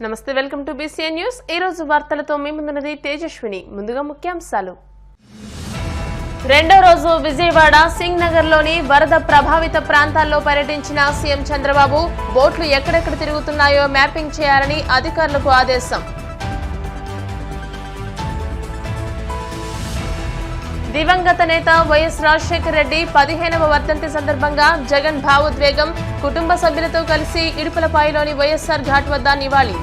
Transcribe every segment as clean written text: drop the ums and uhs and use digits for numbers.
నమస్తే, welcome to BCN news. ఈ రోజు వార్తలతో మీ ముందున్నది తేజస్విని. ముందుగా ముఖ్యాంశాలు. రెండో రోజు విజయవాడ సింగ్ నగర్లోని వరద ప్రభావిత ప్రాంతాల్లో పర్యటించిన సీఎం చంద్రబాబు బోట్లు ఎక్కడెక్కడ తిరుగుతున్నాయో మ్యాపింగ్ చేయాలని అధికారులకు ఆదేశం. దివంగత నేత వైఎస్ రాజశేఖర రెడ్డి 15వ వర్ధంతి సందర్భంగా జగన్ భావోద్వేగం. కుటుంబ సభ్యులతో కలిసి ఇడుపులపాయలోని వైఎస్ఆర్ ఘాట్ వద్ద నివాళి.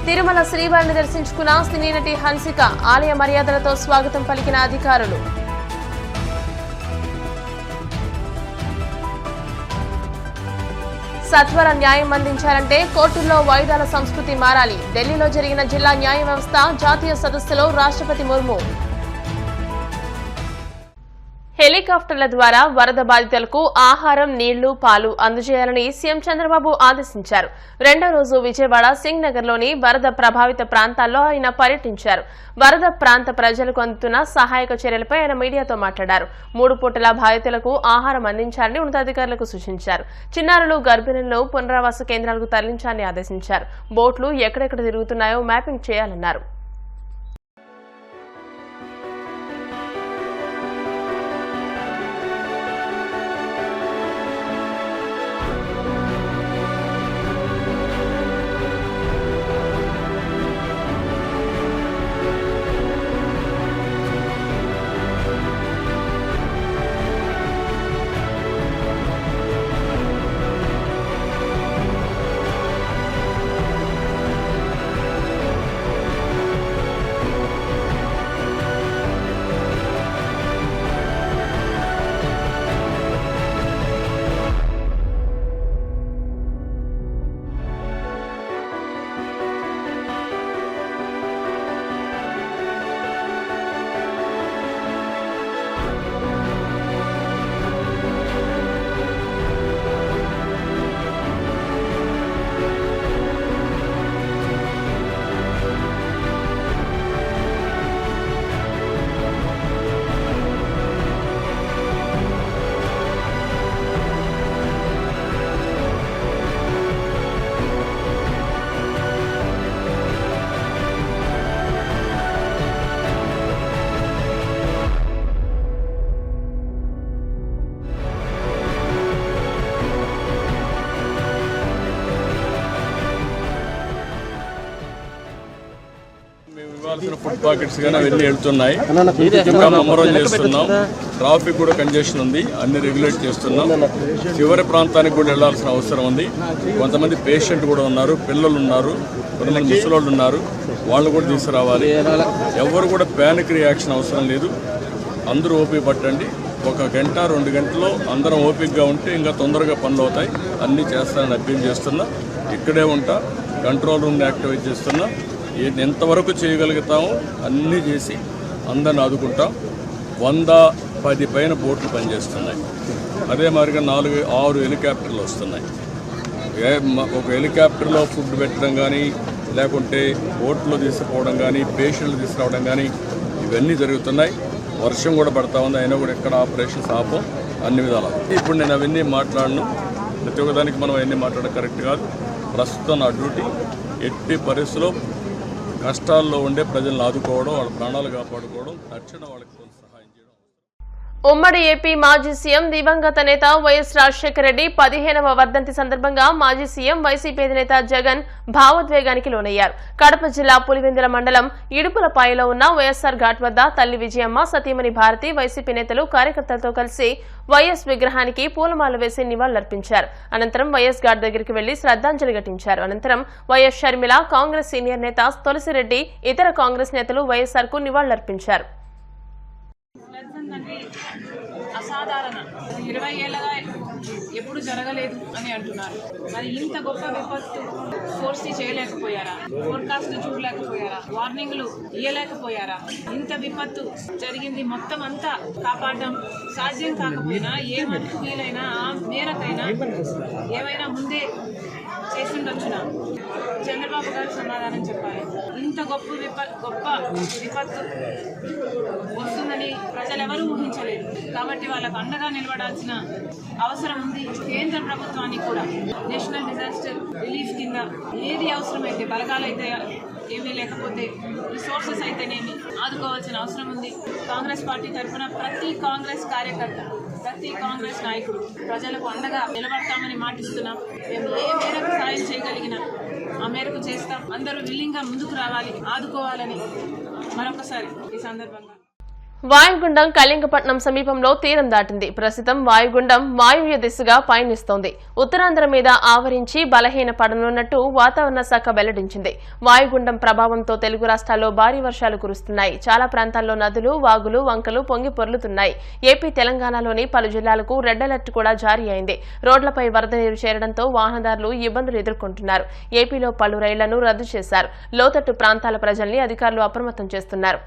తిరుమల శ్రీవారిని దర్శించుకున్న సినీ నటి హన్సిక. ఆలయ మర్యాదలతో స్వాగతం పలికిన అధికారులు. సత్వర న్యాయం అందించాలంటే కోర్టుల్లో వాయిదాల సంస్కృతి మారాలి. ఢిల్లీలో జరిగిన జిల్లా న్యాయ వ్యవస్థ జాతీయ సదస్సులో రాష్ట్రపతి ముర్ము. హెలికాప్టర్ల ద్వారా వరద బాధితులకు ఆహారం, నీళ్లు, పాలు అందజేయాలని సీఎం చంద్రబాబు ఆదేశించారు. రెండో రోజు విజయవాడ సింగ్ నగర్లోని వరద ప్రభావిత ప్రాంతాల్లో ఆయన పర్యటించారు. వరద ప్రాంత ప్రజలకు అందుతున్న సహాయక చర్యలపై ఆయన మీడియాతో మాట్లాడారు. 3 పూటల బాధితులకు ఆహారం అందించాలని ఉన్నతాధికారులకు సూచించారు. చిన్నారులు, గర్భిణులను పునరావాస కేంద్రాలకు తరలించాలని ఆదేశించారు. బోట్లు ఎక్కడెక్కడ తిరుగుతున్నాయో మ్యాపింగ్ చేయాలన్నారు. ఫుడ్ పాకెట్స్ కానీ అవన్నీ వెళ్తున్నాయి. ఇంకా ముమ్మరం చేస్తున్నాం. ట్రాఫిక్ కూడా కంజెషన్ ఉంది, అన్ని రెగ్యులేట్ చేస్తున్నాం. చివరి ప్రాంతానికి కూడా వెళ్లాల్సిన అవసరం ఉంది. కొంతమంది పేషెంట్ కూడా ఉన్నారు, పిల్లలు ఉన్నారు, కొంతమంది ముసలోళ్ళు ఉన్నారు, వాళ్ళు కూడా తీసుకురావాలి. ఎవరు కూడా ప్యానిక్ రియాక్షన్ అవసరం లేదు. అందరూ ఓపిక పట్టండి. 1 గంట 2 గంటల్లో అందరం ఓపికగా ఉంటే ఇంకా తొందరగా పనులు అవుతాయి. అన్నీ చేస్తానని అప్పీల్ చేస్తున్నా. ఇక్కడే ఉంటా, కంట్రోల్ రూమ్ని యాక్టివేట్ చేస్తున్నా. ఎంతవరకు చేయగలుగుతామో అన్నీ చేసి అందరిని ఆదుకుంటాం. 110 పైన బోట్లు పనిచేస్తున్నాయి. అదే మాదిరిగా 4-6 హెలికాప్టర్లు వస్తున్నాయి. ఒక హెలికాప్టర్లో ఫుడ్ పెట్టడం కానీ, లేకుంటే బోట్లో తీసుకుపోవడం కానీ, పేషెంట్లు తీసుకురావడం కానీ ఇవన్నీ జరుగుతున్నాయి. వర్షం కూడా పడతా ఉంది, అయినా కూడా ఎక్కడ ఆపరేషన్స్ ఆపం, అన్ని విధాలు. ఇప్పుడు నేను అవన్నీ మాట్లాడను. ప్రతి ఒక్కదానికి మనం అవన్నీ మాట్లాడడం కరెక్ట్ కాదు. ప్రస్తుతం నా డ్యూటీ ఎట్టి పరిస్థితుల్లో కష్టాల్లో ఉండే ప్రజలను ఆదుకోవడం, వాళ్ళ ప్రాణాలు కాపాడుకోవడం, తక్షణ వాళ్ళకి సహాయం చేయడం. ఉమ్మడి ఏపీ మాజీ సీఎం దివంగత నేత వైఎస్ రాజశేఖర రెడ్డి 15వ వర్ధంతి సందర్భంగా మాజీ సీఎం వైసీపీ అధినేత జగన్ భావోద్వేగానికి లోనయ్యారు. కడప జిల్లా పులివెందుల మండలం ఇడుపులపాయలో ఉన్న వైఎస్ఆర్ ఘాట్ వద్ద తల్లి విజయమ్మ, సతీమణి భారతి, వైసీపీ నేతలు, కార్యకర్తలతో కలిసి వైఎస్ విగ్రహానికి పూలమాల వేసి నివాళులర్పించారు. అనంతరం వైఎస్ ఘాట్ దగ్గరికి వెళ్లి శ్రద్ధాంజలి ఘటించారు. అనంతరం వైఎస్ షర్మిల, కాంగ్రెస్ సీనియర్ నేత తులసిరెడ్డి, ఇతర కాంగ్రెస్ నేతలు వైఎస్ఆర్ కు నివాళులర్పించారు. అసాధారణ 20 ఏళ్ళగా ఎప్పుడు జరగలేదు అని అంటున్నారు. మరి ఇంత గొప్ప విపత్తు ఫోర్స్ చేయలేకపోయారా? ఫోర్కాస్ట్ చూడలేకపోయారా? వార్నింగ్లు ఇయ్యలేకపోయారా? ఇంత విపత్తు జరిగింది, మొత్తం అంతా కాపాడడం సాధ్యం కాకపోయినా, ఏమైనా వీలైనా ఆ మేరకైనా ఏమైనా ముందే చేసిండొచ్చునా? చంద్రబాబు గారు సమాధానం చెప్పాలి. ఇంత గొప్ప విపత్తు వస్తుందని ప్రజలెవరూ ఊహించలేదు. కాబట్టి వాళ్ళకు అండగా నిలబడాల్సిన అవసరం ఉంది. కేంద్ర ప్రభుత్వానికి కూడా నేషనల్ డిజాస్టర్ రిలీఫ్ కింద ఏది అవసరమైతే, బలగాలైతే ఏమీ లేకపోతే రిసోర్సెస్ అయితేనేమి ఆదుకోవాల్సిన అవసరం ఉంది. కాంగ్రెస్ పార్టీ తరఫున ప్రతి కాంగ్రెస్ కార్యకర్త, ప్రతి కాంగ్రెస్ నాయకుడు ప్రజలకు అండగా నిలబడతామని మాటిస్తున్నాం. మేము ఏ మేరకు సాయం చేయగలిగినా ఆ మేరకు చేస్తాం. అందరూ విల్లింగ్గా ముందుకు రావాలి, ఆదుకోవాలని మరొకసారి ఈ సందర్భంగా. వాయుగుండం కళింగపట్నం సమీపంలో తీరం దాటింది. ప్రస్తుతం వాయుగుండం వాయువ్య దిశగా పయనిస్తోంది. ఉత్తరాంధ్ర మీద ఆవరించి బలహీన పడనున్నట్టు వాతావరణ శాఖ వెల్లడించింది. వాయుగుండం ప్రభావంతో తెలుగు రాష్ట్రాల్లో భారీ వర్షాలు కురుస్తున్నాయి. చాలా ప్రాంతాల్లో నదులు, వాగులు, వంకలు పొంగి పొర్లుతున్నాయి. ఏపీ, తెలంగాణలోని పలు జిల్లాలకు రెడ్ అలర్ట్ కూడా జారీ అయింది. రోడ్లపై వరద నీరు చేరడంతో వాహనదారులు ఇబ్బందులు ఎదుర్కొంటున్నారు. ఏపీలో పలు రైళ్లను రద్దు చేశారు. లోతట్టు ప్రాంతాల ప్రజల్ని అధికారులు అప్రమత్తం చేస్తున్నారు.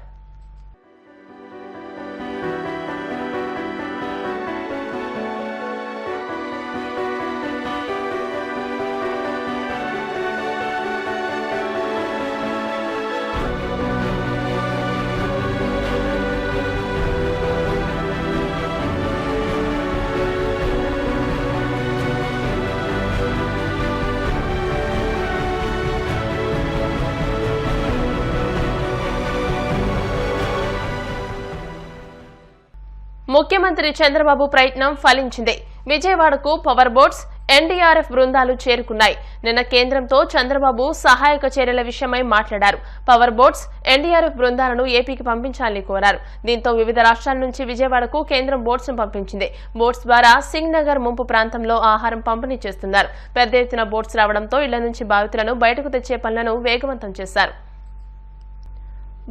ముఖ్యమంత్రి చంద్రబాబు ప్రయత్నం ఫలించింది. విజయవాడకు పవర్ బోట్స్, ఎన్డీఆర్ఎఫ్ బృందాలు చేరుకున్నాయి. నిన్న కేంద్రంతో చంద్రబాబు సహాయక చర్యల విషయమై మాట్లాడారు. పవర్ బోట్స్, ఎన్డీఆర్ఎఫ్ బృందాలను ఏపీకి పంపించాలని కోరారు. దీంతో వివిధ రాష్ట్రాల నుంచి విజయవాడకు కేంద్రం బోట్స్ ను పంపించింది. బోట్స్ ద్వారా సింగ్ నగర్ ముంపు ప్రాంతంలో ఆహారం పంపిణీ చేస్తున్నారు. పెద్ద ఎత్తున బోట్స్ రావడంతో ఇళ్ల నుంచి బాధితులను బయటకు తెచ్చే పనులను వేగవంతం చేశారు.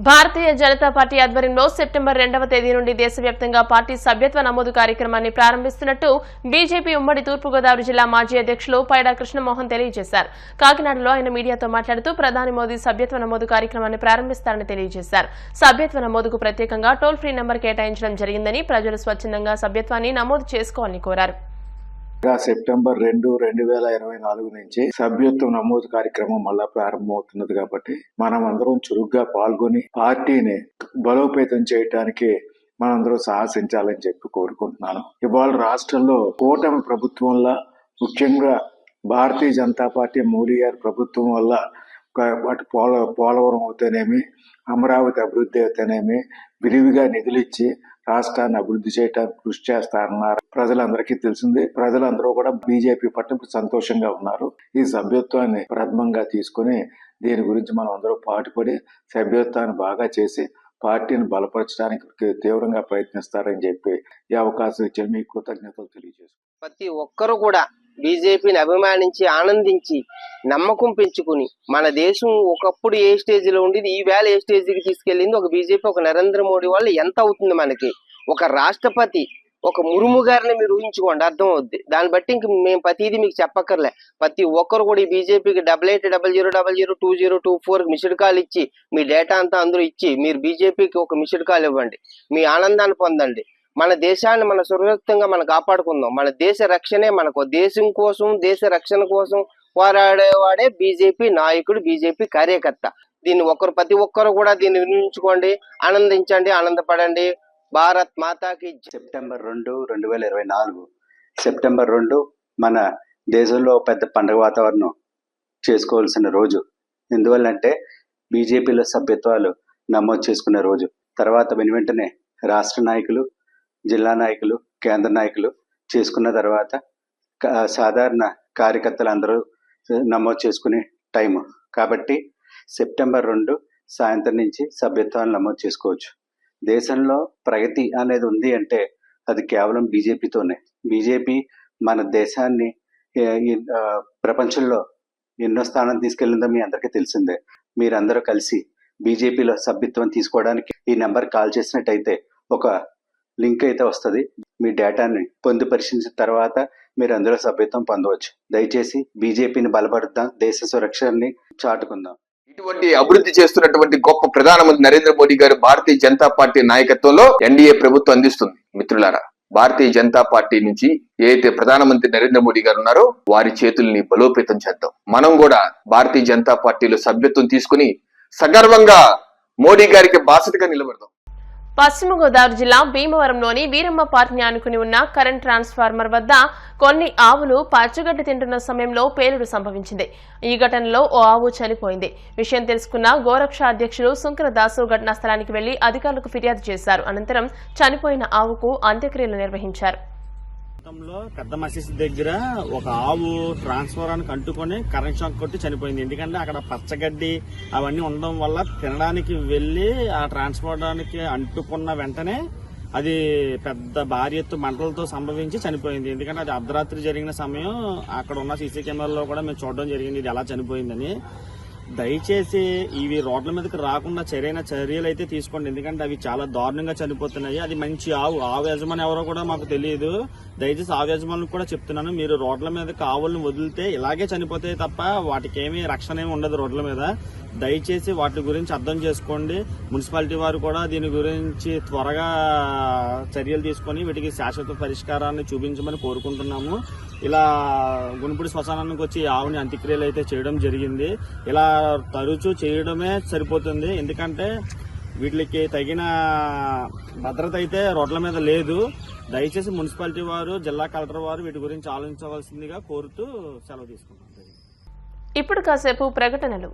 భారతీయ జనతా పార్టీ ఆధ్వర్యంలో సెప్టెంబర్ 2వ తేదీ నుండి దేశవ్యాప్తంగా పార్టీ సభ్యత్వ నమోదు కార్యక్రమాన్ని ప్రారంభిస్తున్నట్టు బీజేపీ ఉమ్మడి తూర్పుగోదావరి జిల్లా మాజీ అధ్యక్షులు పైడా కృష్ణమోహన్ తెలియజేశారు. కాకినాడలో ఆయన మీడియాతో మాట్లాడుతూ ప్రధాని మోదీ సభ్యత్వ నమోదు కార్యక్రమాన్ని ప్రారంభిస్తారని తెలియజేశారు. సభ్యత్వ నమోదుకు ప్రత్యేకంగా టోల్ ఫ్రీ నెంబర్ కేటాయించడం జరిగిందని, ప్రజలు స్వచ్ఛందంగా సభ్యత్వాన్ని నమోదు చేసుకోవాలని కోరారు. సెప్టెంబర్ 2, 2024 నుంచి సభ్యత్వ నమోదు కార్యక్రమం మళ్ళా ప్రారంభమవుతున్నది కాబట్టి మనం అందరం చురుగ్గా పాల్గొని పార్టీని బలోపేతం చేయడానికి మనందరం సాహసించాలని చెప్పి కోరుకుంటున్నాను. ఇవాళ రాష్ట్రంలో కూటమి ప్రభుత్వం వల్ల, ముఖ్యంగా భారతీయ జనతా పార్టీ మోడీ గారి ప్రభుత్వం వల్ల అటు పోలవరం అవుతేనేమి, అమరావతి అభివృద్ధి అయితేనేమి విరివిగా నిధులు ఇచ్చి రాష్ట్రాన్ని అభివృద్ధి చేయడానికి కృషి చేస్తారన్నారు. ప్రజలందరికీ తెలిసింది. ప్రజలందరూ కూడా బీజేపీ పట్ల సంతోషంగా ఉన్నారు. ఈ సభ్యత్వాన్ని ప్రథమంగా తీసుకుని దీని గురించి మనం అందరూ పాటుపడి సభ్యత్వాన్ని బాగా చేసి పార్టీని బలపరచడానికి తీవ్రంగా ప్రయత్నిస్తారని చెప్పి ఈ అవకాశం ఇచ్చిన మీకు కృతజ్ఞతలు తెలియజేస్తున్నాను. ప్రతి ఒక్కరు కూడా బీజేపీని అభిమానించి, ఆనందించి, నమ్మకం పెంచుకుని మన దేశం ఒకప్పుడు ఏ స్టేజ్ లో ఉండేది, ఈ వేళ ఏ స్టేజ్కి తీసుకెళ్లింది ఒక బీజేపీ, ఒక నరేంద్ర మోడీ వల్ల ఎంత అవుతుంది మనకి. ఒక రాష్ట్రపతి, ఒక ముర్ము గారిని మీరు ఊహించుకోండి, అర్థం అవుద్ది. దాన్ని బట్టి ఇంక మేము ప్రతిదీ మీకు చెప్పక్కర్లే. ప్రతి ఒక్కరు కూడా ఈ బీజేపీకి 8800002024 మిస్డ్ కాల్ ఇచ్చి, మీ డేటా అంతా అందరూ ఇచ్చి, మీరు బీజేపీకి ఒక మిస్డ్ కాల్ ఇవ్వండి. మీ ఆనందాన్ని పొందండి. మన దేశాన్ని మన సురక్షితంగా మనం కాపాడుకుందాం. మన దేశ రక్షణే మనకు. దేశం కోసం, దేశ రక్షణ కోసం పోరాడేవాడే బీజేపీ నాయకుడు, బీజేపీ కార్యకర్త. దీన్ని ప్రతి ఒక్కరు కూడా దీన్ని వినియోగించుకోండి, ఆనందించండి, ఆనందపడండి. భారత్ మాతాకి. సెప్టెంబర్ 2, 2024 సెప్టెంబర్ 2 మన దేశంలో పెద్ద పండుగ వాతావరణం చేసుకోవాల్సిన రోజు. ఎందువల్లంటే బీజేపీలో సభ్యత్వాలు నమోదు చేసుకునే రోజు. తర్వాత వెంటనే రాష్ట్ర నాయకులు, జిల్లా నాయకులు, కేంద్ర నాయకులు చేసుకున్న తర్వాత సాధారణ కార్యకర్తలు అందరూ నమోదు చేసుకునే టైం కాబట్టి సెప్టెంబర్ 2 సాయంత్రం నుంచి సభ్యత్వాలు నమోదు చేసుకోవచ్చు. దేశంలో ప్రగతి అనేది ఉంది అంటే అది కేవలం బీజేపీతోనే. బీజేపీ మన దేశాన్ని ప్రపంచంలో ఎన్నో స్థానం తీసుకెళ్ళిందో మీ అందరికీ తెలిసిందే. మీరందరూ కలిసి బీజేపీలో సభ్యత్వం తీసుకోవడానికి ఈ నెంబర్ కాల్ చేసినట్టయితే ఒక లింక్ అయితే వస్తుంది. మీ డేటాని పొందుపరిచిన తర్వాత మీరు అందులో సభ్యత్వం పొందవచ్చు. దయచేసి బీజేపీని బలపరుద్దాం, దేశ సురక్షని చాటుకుందాం. ఇటువంటి అభివృద్ధి చేస్తున్నటువంటి గొప్ప ప్రధానమంత్రి నరేంద్ర మోడీ గారు భారతీయ జనతా పార్టీ నాయకత్వంలో ఎన్డీఏ ప్రభుత్వం అందిస్తుంది. మిత్రులారా, భారతీయ జనతా పార్టీ నుంచి ఏదైతే ప్రధానమంత్రి నరేంద్ర మోడీ గారు ఉన్నారో వారి చేతుల్ని బలోపేతం చేద్దాం. మనం కూడా భారతీయ జనతా పార్టీలో సభ్యత్వం తీసుకుని సగర్వంగా మోడీ గారికి బాసటగా నిలబడదాం. పశ్చిమ గోదావరి జిల్లా భీమవరంలోని వీరమ్మ పార్క్ని ఆనుకుని ఉన్న కరెంట్ ట్రాన్స్ఫార్మర్ వద్ద కొన్ని ఆవులు పచ్చగడ్డి తింటున్న సమయంలో పేలుడు సంభవించింది. ఈ ఘటనలో ఓ ఆవు చనిపోయింది. విషయం తెలుసుకున్న గోరక్ష అధ్యక్షులు సుంకరదాసు ఘటనా స్థలానికి వెళ్లి అధికారులకు ఫిర్యాదు చేశారు. అనంతరం చనిపోయిన ఆవుకు అంత్యక్రియలు నిర్వహించారు. పెద్ద మసీదు దగ్గర ఒక ఆవు ట్రాన్స్ఫార్మర్కి అంటుకొని కరెంట్ షాక్ కొట్టి చనిపోయింది. ఎందుకంటే అక్కడ పచ్చగడ్డి అవన్నీ ఉండడం వల్ల తినడానికి వెళ్లి ఆ ట్రాన్స్ఫార్మర్కి అంటుకున్న వెంటనే అది పెద్ద భారీ ఎత్తు మంటలతో సంభవించి చనిపోయింది. ఎందుకంటే అది అర్ధరాత్రి జరిగిన సమయం. అక్కడ ఉన్న సీసీ కెమెరాలో కూడా మేము చూడడం జరిగింది ఇది ఎలా చనిపోయిందని. దయచేసి ఇవి రోడ్ల మీదకి రాకుండా సరైన చర్యలు అయితే తీసుకోండి. ఎందుకంటే అవి చాలా దారుణంగా చనిపోతున్నాయి. అది మంచి ఆవు యజమాని ఎవరో కూడా మాకు తెలియదు. దయచేసి ఆవు యజమానులకు కూడా చెప్తున్నాను, మీరు రోడ్ల మీదకి ఆవులను వదిలితే ఇలాగే చనిపోతాయి తప్ప వాటికి ఏమీ రక్షణ ఏమి ఉండదు రోడ్ల మీద. దయచేసి వాటి గురించి అర్థం చేసుకోండి. మున్సిపాలిటీ వారు కూడా దీని గురించి త్వరగా చర్యలు తీసుకొని వీటికి శాశ్వత పరిష్కారాన్ని చూపించమని కోరుకుంటున్నాము. ఇలా గుణపూడి శ్మశానానికి వచ్చి ఆవుని అంత్యక్రియలు అయితే చేయడం జరిగింది. ఇలా తరచూ చేయడమే సరిపోతుంది. ఎందుకంటే వీటికి తగిన భద్రత అయితే రోడ్ల మీద లేదు. దయచేసి మున్సిపాలిటీ వారు, జిల్లా కలెక్టర్ వారు వీటి గురించి ఆలోచించవలసిందిగా కోరుతూ సెలవు తీసుకుంటాం. ఇప్పుడు కాసేపు ప్రకటనలు.